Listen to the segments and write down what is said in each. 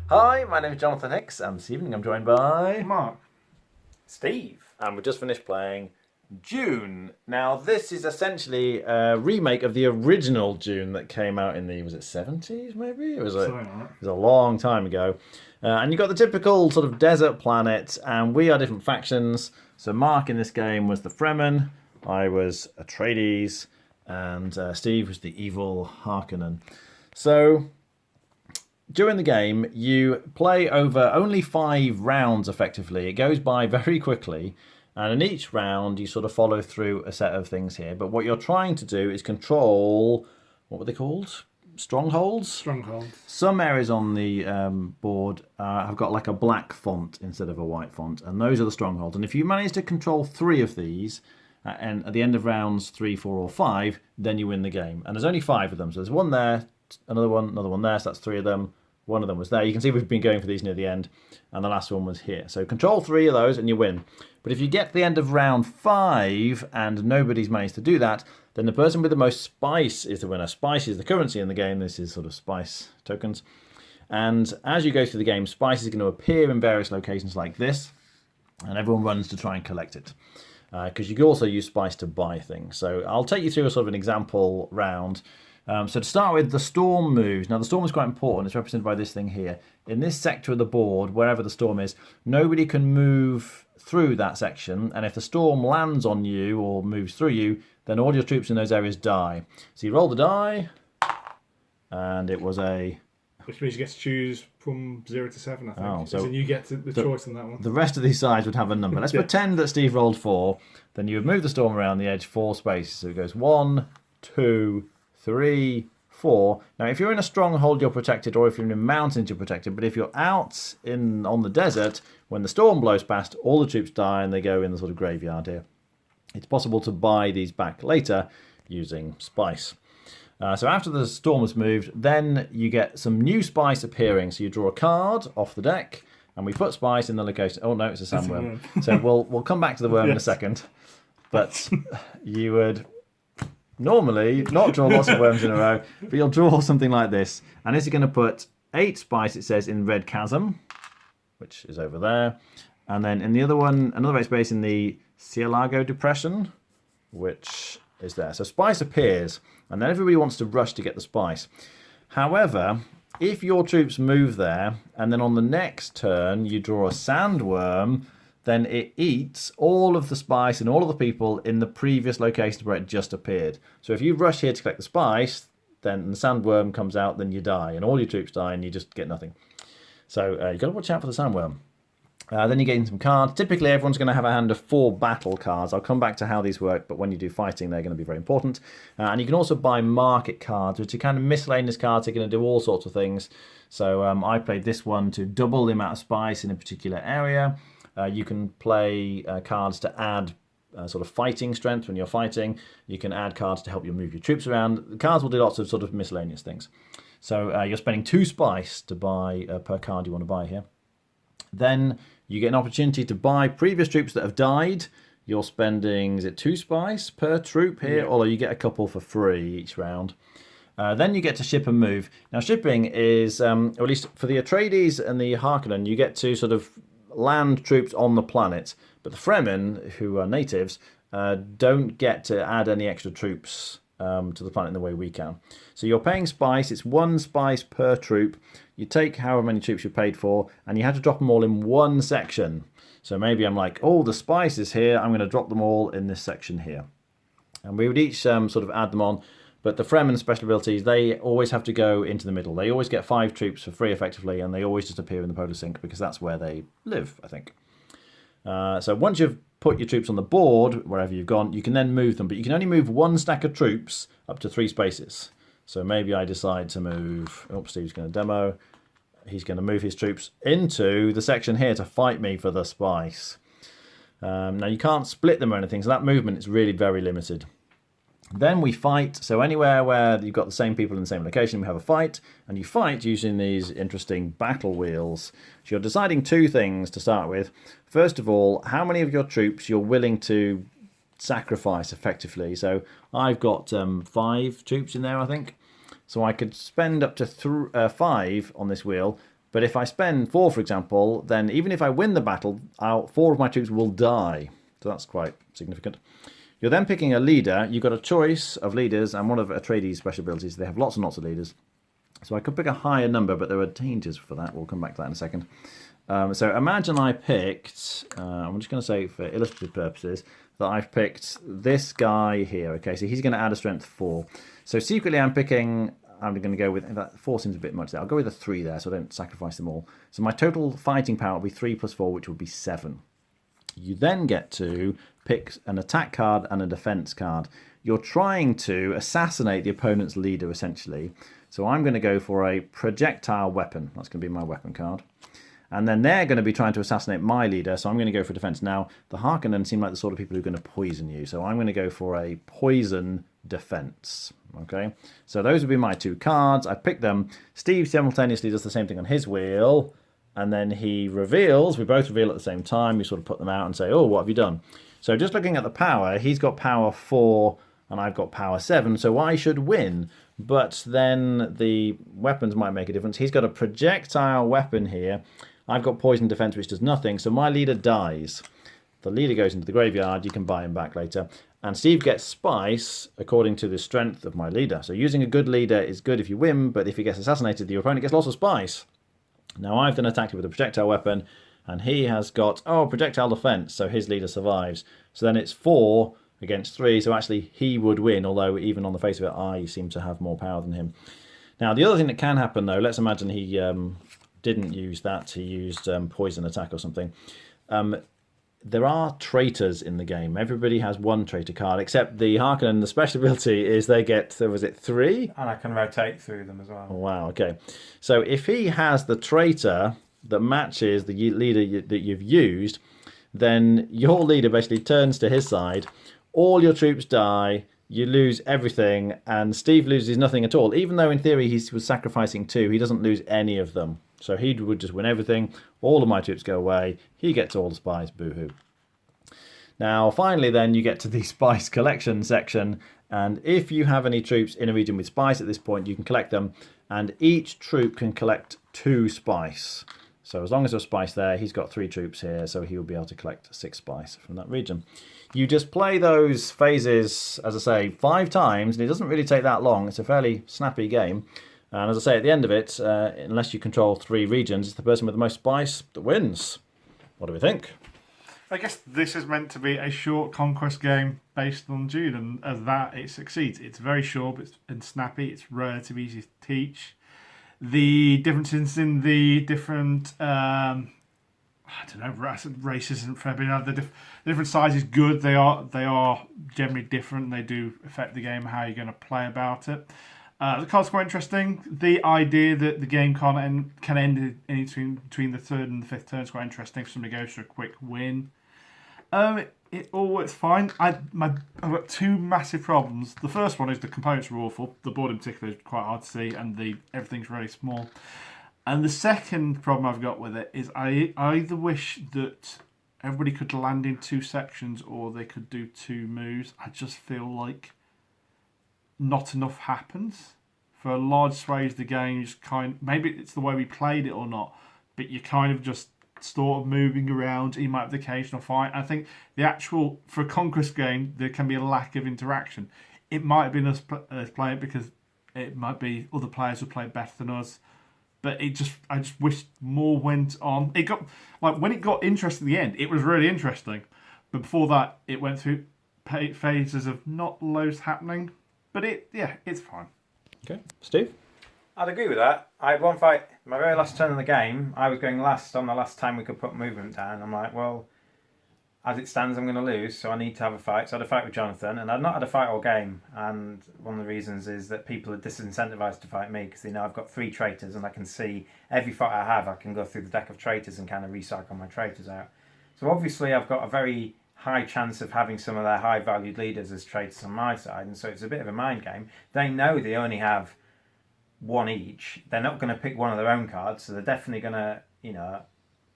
Hi, my name is Jonathan Hicks, and this evening I'm joined by Mark. Steve, and we just finished playing Dune. Now, this is essentially a remake of the original Dune that came out in the, was it 70s maybe? It was a long time ago. And you've got the typical sort of desert planet, and we are different factions. So Mark in this game was the Fremen, I was Atreides, and Steve was the evil Harkonnen. So during the game, you play over only 5 rounds effectively. It goes by very quickly. And in each round, you sort of follow through a set of things here. But what you're trying to do is control, what were they called? Strongholds? Strongholds. Some areas on the board have got like a black font instead of a white font. And those are the strongholds. And if you manage to control 3 of these, and at the end of rounds 3, 4, or 5, then you win the game. And there's only 5 of them. So there's one there, another one there. So that's 3 of them. One of them was there. You can see we've been going for these near the end. And the last one was here. So control 3 of those and you win. But if you get to the end of round 5 and nobody's managed to do that, then the person with the most spice is the winner. Spice is the currency in the game. This is sort of spice tokens. And as you go through the game, spice is going to appear in various locations like this. And everyone runs to try and collect it. Because you can also use spice to buy things. So I'll take you through a sort of an example round. So to start with, the storm moves. Now the storm is quite important. It's represented by this thing here. In this sector of the board, wherever the storm is, nobody can move through that section. And if the storm lands on you or moves through you, then all your troops in those areas die. So you roll the die, and it was a... Which means you get to choose from 0 to 7, I think. Oh, so you get the choice on that one. The rest of these sides would have a number. Let's pretend that Steve rolled 4. Then you would move the storm around the edge 4 spaces. So it goes 1, 2, 3, 4. Now, if you're in a stronghold, you're protected, or if you're in mountains, you're protected. But if you're out on the desert, when the storm blows past, all the troops die and they go in the sort of graveyard here. It's possible to buy these back later using spice. So after the storm has moved, then you get some new spice appearing. So you draw a card off the deck, and we put spice in the location. Oh no, it's a sandworm. So we'll come back to the worm in a second. But you would normally not draw lots of worms in a row, but you'll draw something like this. And this is going to put 8 spice, it says, in Red Chasm, which is over there. And then in the other one, another 8 space in the Cielago Depression, which is there. So spice appears, and then everybody wants to rush to get the spice. However, if your troops move there, and then on the next turn you draw a sandworm, then it eats all of the spice and all of the people in the previous location where it just appeared. So if you rush here to collect the spice, then the sandworm comes out, then you die, and all your troops die, and you just get nothing. So you've got to watch out for the sandworm. Then you get in some cards. Typically, everyone's going to have a hand of 4 battle cards. I'll come back to how these work, but when you do fighting, they're going to be very important. And you can also buy market cards, which are kind of miscellaneous cards. They're going to do all sorts of things. So I played this one to double the amount of spice in a particular area. You can play cards to add sort of fighting strength when you're fighting. You can add cards to help you move your troops around. The cards will do lots of sort of miscellaneous things. So you're spending 2 spice to buy per card you want to buy here. Then you get an opportunity to buy previous troops that have died. You're spending, is it 2 spice per troop here? Yeah. Although you get a couple for free each round. Then you get to ship and move. Now shipping is, or at least for the Atreides and the Harkonnen, you get to sort of land troops on the planet. But the Fremen, who are natives, don't get to add any extra troops to the planet in the way we can. So you're paying spice. It's 1 spice per troop. You take however many troops you paid for, and you have to drop them all in one section. So maybe I'm like, oh, the spice is here. I'm going to drop them all in this section here. And we would each sort of add them on. But the Fremen special abilities, they always have to go into the middle. They always get 5 troops for free, effectively, and they always just appear in the polar sink because that's where they live, I think. So once you've put your troops on the board, wherever you've gone, you can then move them. But you can only move 1 stack of troops up to 3 spaces. So maybe I decide to move... Oh, Steve's going to demo. He's going to move his troops into the section here to fight me for the spice. Now, you can't split them or anything, so that movement is really very limited. Then we fight. So anywhere where you've got the same people in the same location, we have a fight. And you fight using these interesting battle wheels. So you're deciding 2 things to start with. First of all, how many of your troops you're willing to sacrifice effectively. So I've got 5 troops in there, I think. So I could spend up to 5 on this wheel, But if I spend 4, for example, then even if I win the battle, 4 of my troops will die. So that's quite significant. You're then picking a leader. You've got a choice of leaders, and one of Atreides' special abilities, they have lots and lots of leaders. So I could pick a higher number, but there are dangers for that. We'll come back to that in a second. So imagine I picked, I'm just going to say for illustrative purposes, that I've picked this guy here. Okay, so he's going to add a strength 4. So secretly I'm going to go with, that 4 seems a bit much there. I'll go with a 3 there, so I don't sacrifice them all. So my total fighting power will be 3 plus 4, which will be 7. You then get to pick an attack card and a defense card. You're trying to assassinate the opponent's leader, essentially. So I'm going to go for a projectile weapon. That's going to be my weapon card. And then they're going to be trying to assassinate my leader, so I'm going to go for defense. Now, the Harkonnen seem like the sort of people who are going to poison you, so I'm going to go for a poison defense. Okay, so those would be my 2 cards. I picked them. Steve simultaneously does the same thing on his wheel, and then he reveals. We both reveal at the same time. We sort of put them out and say, oh, what have you done? So just looking at the power, he's got power 4, and I've got power 7, so I should win. But then the weapons might make a difference. He's got a projectile weapon here. I've got poison defense, which does nothing, so my leader dies. The leader goes into the graveyard. You can buy him back later. And Steve gets spice according to the strength of my leader. So using a good leader is good if you win, but if he gets assassinated, your opponent gets lots of spice. Now I've then attacked him with a projectile weapon, and he has got, projectile defense, so his leader survives. So then it's 4 against 3, so actually he would win, although even on the face of it, I seem to have more power than him. Now the other thing that can happen, though, let's imagine he didn't use that, he used poison attack or something. There are traitors in the game. Everybody has 1 traitor card, except the Harkonnen, the special ability is they get, was it 3? And I can rotate through them as well. Oh, wow, okay. So if he has the traitor that matches the leader that you've used, then your leader basically turns to his side, all your troops die, you lose everything, and Steve loses nothing at all. Even though in theory he was sacrificing 2, he doesn't lose any of them. So he would just win everything. All of my troops go away. He gets all the spice. Boo-hoo. Now, finally, then, you get to the spice collection section. And if you have any troops in a region with spice at this point, you can collect them. And each troop can collect 2 spice. So as long as there's spice there, he's got 3 troops here. So he will be able to collect 6 spice from that region. You just play those phases, as I say, 5 times. And it doesn't really take that long. It's a fairly snappy game. And as I say, at the end of it, unless you control 3 regions, it's the person with the most spice that wins. What do we think? I guess this is meant to be a short conquest game based on Dune, and as that, it succeeds. It's very short and snappy. It's relatively easy to teach. The differences in the different, race isn't fair, but the different sizes good. They are generally different. They do affect the game, how you're going to play about it. The card's quite interesting. The idea that the game can end in between the 3rd and the 5th turn is quite interesting. If somebody goes for a quick win, it all works fine. I've got 2 massive problems. The first one is the components are awful. The board in particular is quite hard to see, and everything's really small. And the second problem I've got with it is I either wish that everybody could land in 2 sections or they could do 2 moves. I just feel like not enough happens. For a large swathes of the game, maybe it's the way we played it or not, but you're kind of just sort of moving around. You might have the occasional fight. I think for a conquest game, there can be a lack of interaction. It might have been us playing it because it might be other players who played better than us, but I just wish more went on. It got when it got interesting at the end, it was really interesting, but before that, it went through phases of not loads happening. But it's fine. Okay, Steve? I'd agree with that. I had one fight, my very last turn of the game, I was going last on the last time we could put movement down. I'm like, well, as it stands, I'm going to lose, so I need to have a fight. So I had a fight with Jonathan, and I'd not had a fight all game. And one of the reasons is that people are disincentivised to fight me because they know I've got 3 traitors, and I can see every fight I have, I can go through the deck of traitors and kind of recycle my traitors out. So obviously I've got a very high chance of having some of their high valued leaders as traitors on my side, and so it's a bit of a mind game. They know they only have 1 each. They're not going to pick one of their own cards, so they're definitely going to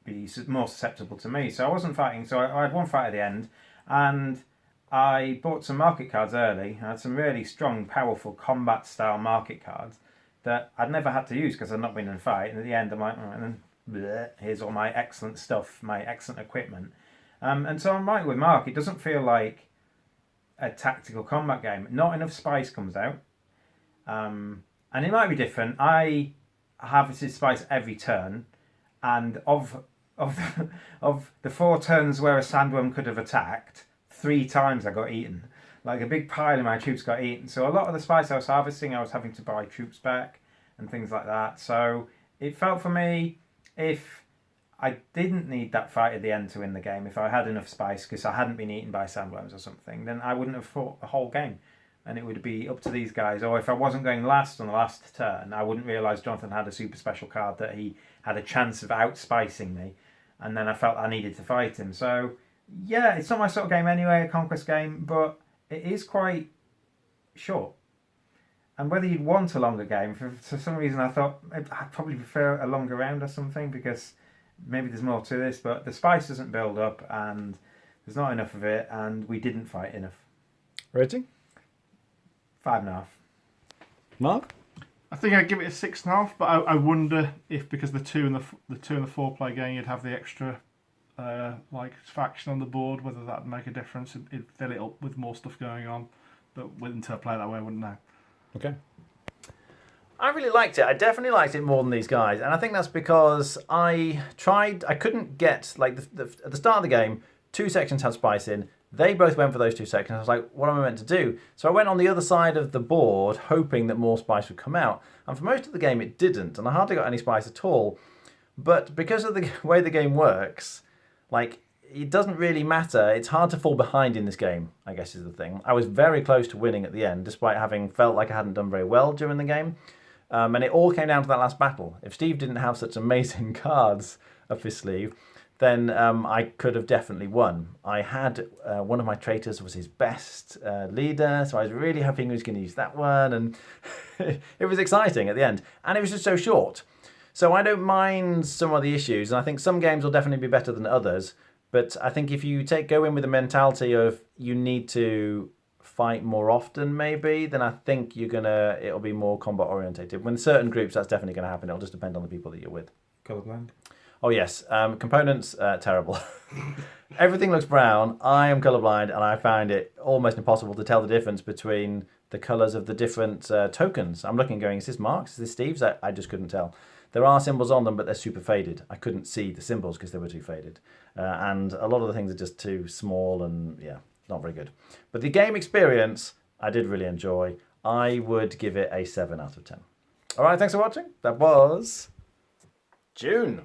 be more susceptible to me. So I wasn't fighting, so I had 1 fight at the end, and I bought some market cards early. I had some really strong, powerful combat style market cards that I'd never had to use because I'd not been in a fight. And at the end, I'm like, and then bleh, here's all my excellent stuff, my excellent equipment. And so I'm right with Mark. It doesn't feel like a tactical combat game. Not enough spice comes out. And it might be different. I harvested spice every turn, and of the 4 turns where a sandworm could have attacked, 3 times I got eaten. Like a big pile of my troops got eaten. So a lot of the spice I was harvesting, I was having to buy troops back and things like that. So it felt for me, if I didn't need that fight at the end to win the game, if I had enough spice because I hadn't been eaten by sandworms or something, then I wouldn't have fought the whole game. And it would be up to these guys. Or if I wasn't going last on the last turn, I wouldn't realise Jonathan had a super special card that he had a chance of outspicing me. And then I felt I needed to fight him. So, yeah, it's not my sort of game anyway, a conquest game, but it is quite short. And whether you'd want a longer game, for some reason I thought I'd probably prefer a longer round or something, because maybe there's more to this, but the spice doesn't build up and there's not enough of it, and we didn't fight enough. Rating? 5.5. Mark? I think I'd give it a 6.5, but I wonder if because the 2 and the 4 player game, you'd have the extra faction on the board, whether that'd make a difference. It'd fill it up with more stuff going on, but until I play that way, I wouldn't know. Okay. I really liked it. I definitely liked it more than these guys, and I think that's because I couldn't get, like, at the start of the game, 2 sections had spice in. They both went for those 2 sections. I was like, what am I meant to do? So I went on the other side of the board, hoping that more spice would come out. And for most of the game, it didn't, and I hardly got any spice at all. But because of the way the game works, like, it doesn't really matter. It's hard to fall behind in this game, I guess is the thing. I was very close to winning at the end, despite having felt like I hadn't done very well during the game. And it all came down to that last battle. If Steve didn't have such amazing cards up his sleeve, then I could have definitely won. I had one of my traitors was his best leader, so I was really hoping he was going to use that one, and it was exciting at the end. And it was just so short. So I don't mind some of the issues, and I think some games will definitely be better than others, but I think if you go in with the mentality of you need to fight more often maybe, then I think it'll be more combat orientated. When certain groups, that's definitely going to happen. It'll just depend on the people that you're with. Colourblind. Oh yes, components, terrible. Everything looks brown. I am colourblind, and I found it almost impossible to tell the difference between the colours of the different tokens. I'm looking going, is this Mark's? Is this Steve's? I just couldn't tell. There are symbols on them, but they're super faded. I couldn't see the symbols because they were too faded. And a lot of the things are just too small and, yeah, not very good. But the game experience, I did really enjoy. I would give it a 7 out of 10. All right, thanks for watching. That was Dune.